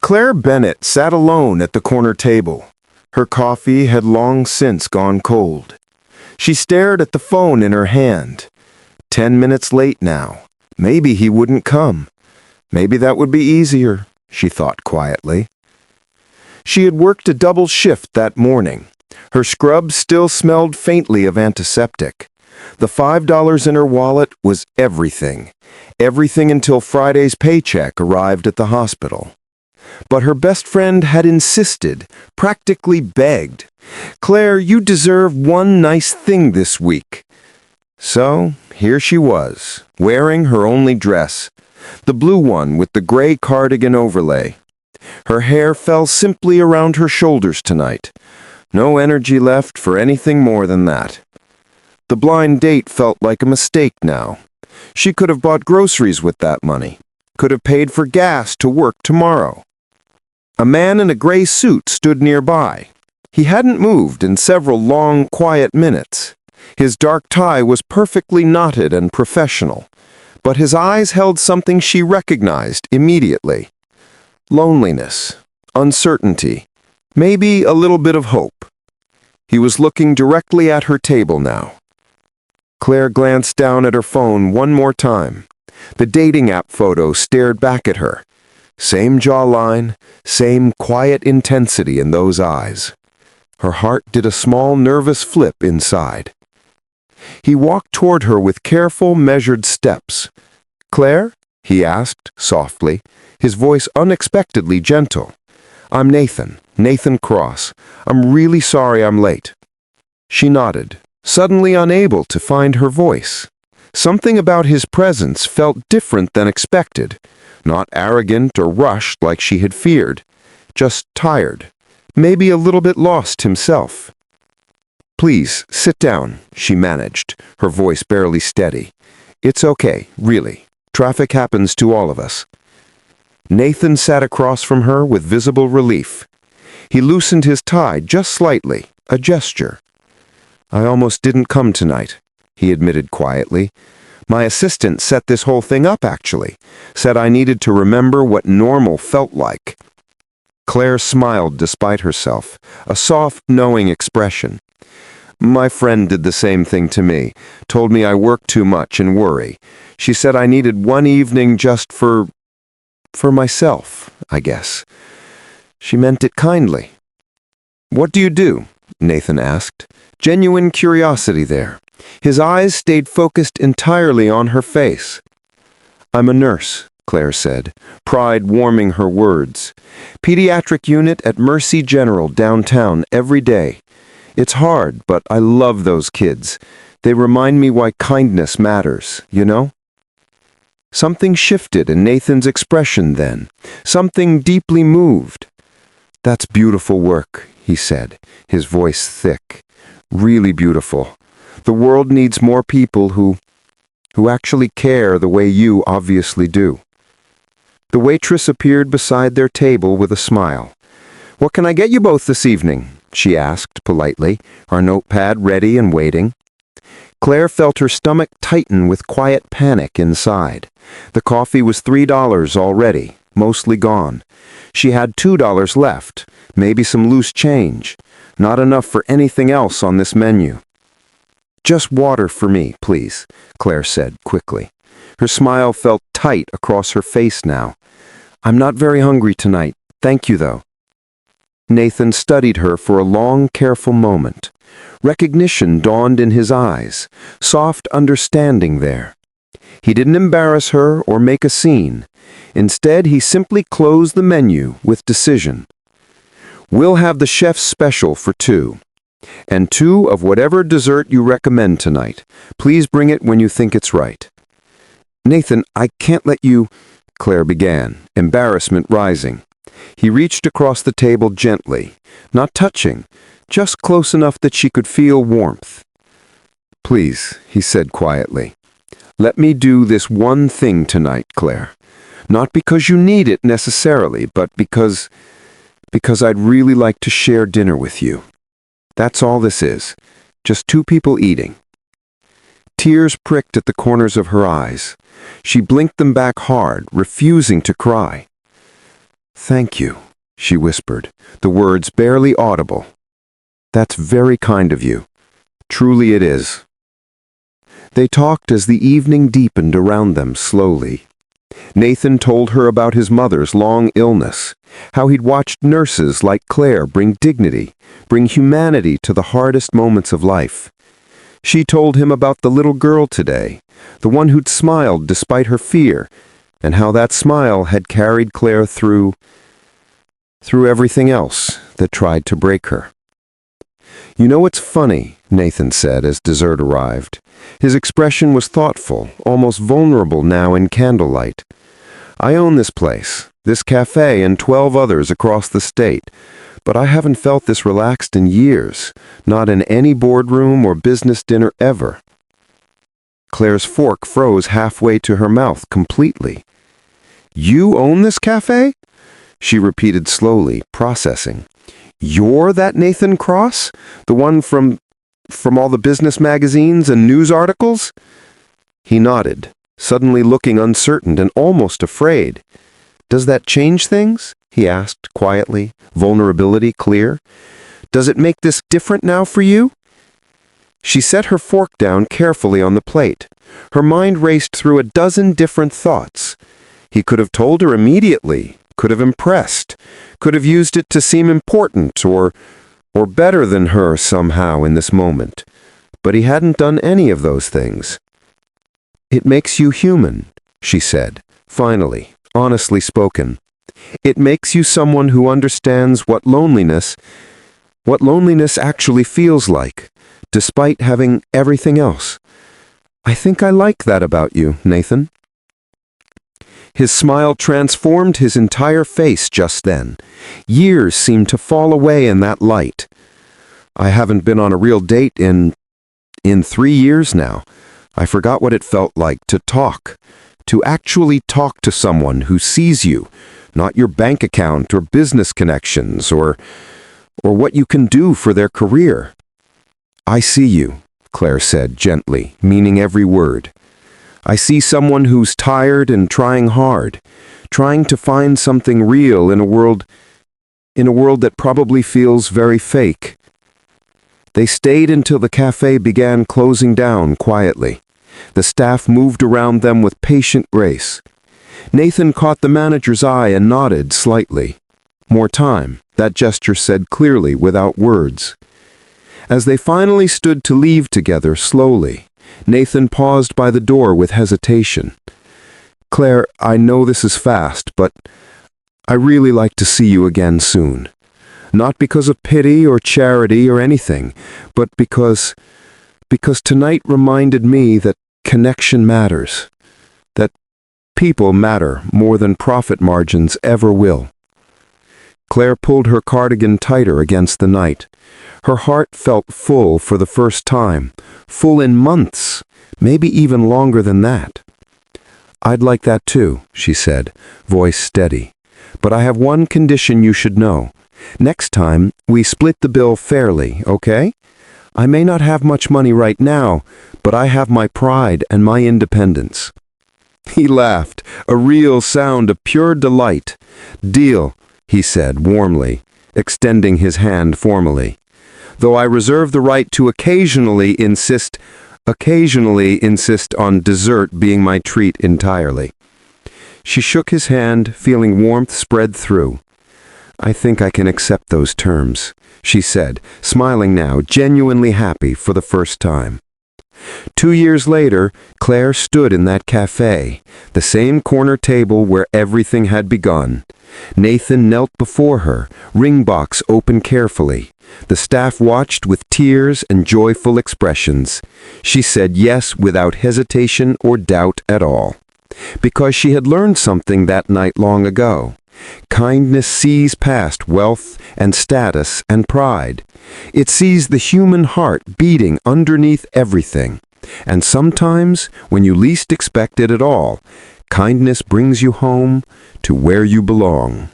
Claire Bennett sat alone at the corner table. Her coffee had long since gone cold. She stared at the phone in her hand. 10 minutes late now. Maybe he wouldn't come. Maybe that would be easier, she thought quietly. She had worked a double shift that morning. Her scrub still smelled faintly of antiseptic. The $5 in her wallet was everything. Everything until Friday's paycheck arrived at the hospital. But her best friend had insisted, practically begged. "Claire, you deserve one nice thing this week." So, here she was, wearing her only dress, the blue one with the gray cardigan overlay. Her hair fell simply around her shoulders tonight. No energy left for anything more than that. The blind date felt like a mistake now. She could have bought groceries with that money, could have paid for gas to work tomorrow. A man in a gray suit stood nearby. He hadn't moved in several long, quiet minutes. His dark tie was perfectly knotted and professional, but his eyes held something she recognized immediately. Loneliness, uncertainty, maybe a little bit of hope. He was looking directly at her table now. Claire glanced down at her phone one more time. The dating app photo stared back at her. Same jawline, same quiet intensity in those eyes. Her heart did a small nervous flip inside. He walked toward her with careful, measured steps. "Claire?" he asked, softly, his voice unexpectedly gentle. "I'm Nathan Cross. I'm really sorry I'm late." She nodded, suddenly unable to find her voice. Something about his presence felt different than expected, not arrogant or rushed like she had feared, just tired, maybe a little bit lost himself. "Please, sit down," she managed, her voice barely steady. "It's okay, really. Traffic happens to all of us." Nathan sat across from her with visible relief. He loosened his tie just slightly, a gesture. "I almost didn't come tonight," he admitted quietly. "My assistant set this whole thing up, actually. Said I needed to remember what normal felt like." Claire smiled despite herself, a soft, knowing expression. "My friend did the same thing to me, told me I work too much and worry. She said I needed one evening just for myself, I guess. She meant it kindly." "What do you do?" Nathan asked. Genuine curiosity there. His eyes stayed focused entirely on her face. "I'm a nurse," Claire said, pride warming her words. "Pediatric unit at Mercy General downtown every day. It's hard, but I love those kids. They remind me why kindness matters, you know?" Something shifted in Nathan's expression then, something deeply moved. "That's beautiful work," he said, his voice thick. "Really beautiful. The world needs more people who actually care the way you obviously do." The waitress appeared beside their table with a smile. "What can I get you both this evening?" she asked politely, her notepad ready and waiting. Claire felt her stomach tighten with quiet panic inside. The coffee was $3 already, mostly gone. She had $2 left, maybe some loose change. Not enough for anything else on this menu. "Just water for me, please," Claire said quickly. Her smile felt tight across her face now. "I'm not very hungry tonight. Thank you, though." Nathan studied her for a long, careful moment. Recognition dawned in his eyes, soft understanding there. He didn't embarrass her or make a scene. Instead, he simply closed the menu with decision. "We'll have the chef's special for 2. And 2 of whatever dessert you recommend tonight. Please bring it when you think it's right." "Nathan, I can't let you," Claire began, embarrassment rising. He reached across the table gently, not touching, just close enough that she could feel warmth. "Please," he said quietly, "let me do this one thing tonight, Claire. Not because you need it necessarily, but because I'd really like to share dinner with you. That's all this is. Just 2 people eating." Tears pricked at the corners of her eyes. She blinked them back hard, refusing to cry. "Thank you," she whispered, the words barely audible. "That's very kind of you. Truly it is." They talked as the evening deepened around them slowly. Nathan told her about his mother's long illness, how he'd watched nurses like Claire bring dignity, bring humanity to the hardest moments of life. She told him about the little girl today, the one who'd smiled despite her fear, and how that smile had carried Claire through everything else that tried to break her. "You know, it's funny," Nathan said as dessert arrived. His expression was thoughtful, almost vulnerable now in candlelight. "I own this place, this cafe, and 12 others across the state, but I haven't felt this relaxed in years, not in any boardroom or business dinner ever." Claire's fork froze halfway to her mouth completely. "You own this cafe?" she repeated slowly, processing. "You're that Nathan Cross? The one from all the business magazines and news articles?" He nodded, suddenly looking uncertain and almost afraid. "Does that change things?" he asked quietly, vulnerability clear. "Does it make this different now for you?" She set her fork down carefully on the plate. Her mind raced through a dozen different thoughts. He could have told her immediately, could have impressed, could have used it to seem important or better than her somehow in this moment. But he hadn't done any of those things. "It makes you human," she said, finally, honestly spoken. "It makes you someone who understands what loneliness actually feels like, despite having everything else. I think I like that about you, Nathan." His smile transformed his entire face just then. Years seemed to fall away in that light. "I haven't been on a real date in 3 years now. I forgot what it felt like to actually talk to someone who sees you, not your bank account or business connections or what you can do for their career." "I see you," Claire said gently, meaning every word. "I see someone who's tired and trying hard, trying to find something real in a world that probably feels very fake." They stayed until the cafe began closing down quietly. The staff moved around them with patient grace. Nathan caught the manager's eye and nodded slightly. "More time," that gesture said clearly without words. As they finally stood to leave together slowly, Nathan paused by the door with hesitation. "Claire, I know this is fast, but I really like to see you again soon. Not because of pity or charity or anything, but because tonight reminded me that connection matters, that people matter more than profit margins ever will." Claire pulled her cardigan tighter against the night. Her heart felt full for the first time, full in months, maybe even longer than that. "I'd like that too," she said, voice steady. "But I have one condition you should know. Next time, we split the bill fairly, okay? I may not have much money right now, but I have my pride and my independence." He laughed, a real sound of pure delight. "Deal," he said warmly, extending his hand formally. "Though I reserve the right to occasionally insist on dessert being my treat entirely." She shook his hand, feeling warmth spread through. "I think I can accept those terms," she said, smiling now, genuinely happy for the first time. 2 years later, Claire stood in that cafe, the same corner table where everything had begun. Nathan knelt before her, ring box open carefully. The staff watched with tears and joyful expressions. She said yes without hesitation or doubt at all. Because she had learned something that night long ago. Kindness sees past wealth and status and pride. It sees the human heart beating underneath everything. And sometimes, when you least expect it at all, kindness brings you home to where you belong.